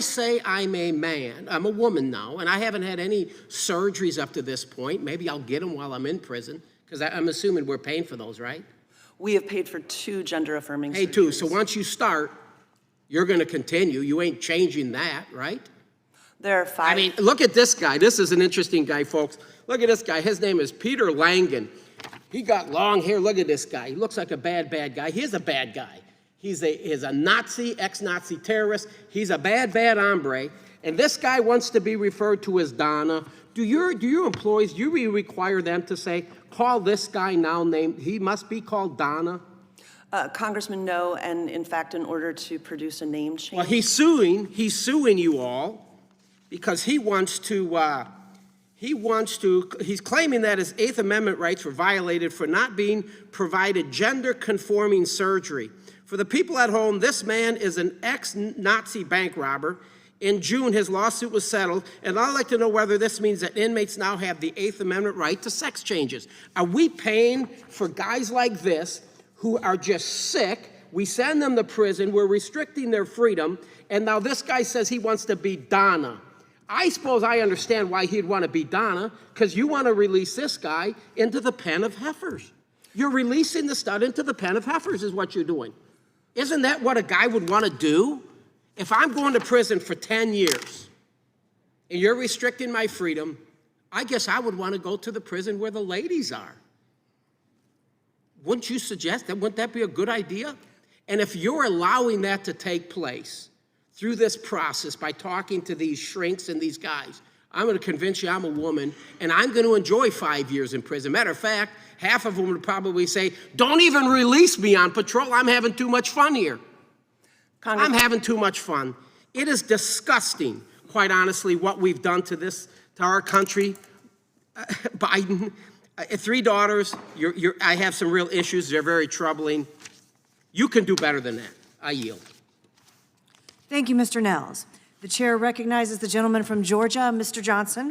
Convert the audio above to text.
say I'm a man, I'm a woman now, and I haven't had any surgeries up to this point. Maybe I'll get them while I'm in prison, because I'm assuming we're paying for those, right? We have paid for 2 gender-affirming surgeries. Hey, 2. So once you start, you're going to continue. You ain't changing that, right? There are 5. I mean, look at this guy. This is an interesting guy, folks. Look at this guy. His name is Peter Langen. He got long hair. Look at this guy. He looks like a bad guy. He's a bad guy. He's a Nazi, ex-Nazi terrorist. He's a bad hombre. And this guy wants to be referred to as Donna. Do your employees, do you require them to say, call this guy now named, he must be called Donna? Congressman, no, and in fact, in order to produce a name change. Well, he's suing you all because he's claiming that his 8th Amendment rights were violated for not being provided gender-conforming surgery. For the people at home, this man is an ex-Nazi bank robber. In June, his lawsuit was settled, and I'd like to know whether this means that inmates now have the 8th Amendment right to sex changes. Are we paying for guys like this who are just sick? We send them to prison, we're restricting their freedom, and now this guy says he wants to be Donna. I suppose I understand why he'd want to be Donna, because you want to release this guy into the pen of heifers. You're releasing the stud into the pen of heifers is what you're doing. Isn't that what a guy would want to do? If I'm going to prison for 10 years and you're restricting my freedom, I guess I would want to go to the prison where the ladies are. Wouldn't you suggest that? Wouldn't that be a good idea? And if you're allowing that to take place through this process by talking to these shrinks and these guys, I'm going to convince you I'm a woman, and I'm going to enjoy 5 years in prison. Matter of fact, half of them would probably say, don't even release me on patrol. I'm having too much fun here. I'm having too much fun. It is disgusting, quite honestly, what we've done to our country. Biden, 3 daughters, I have some real issues. They're very troubling. You can do better than that. I yield. Thank you, Mr. Nels. The chair recognizes the gentleman from Georgia, Mr. Johnson.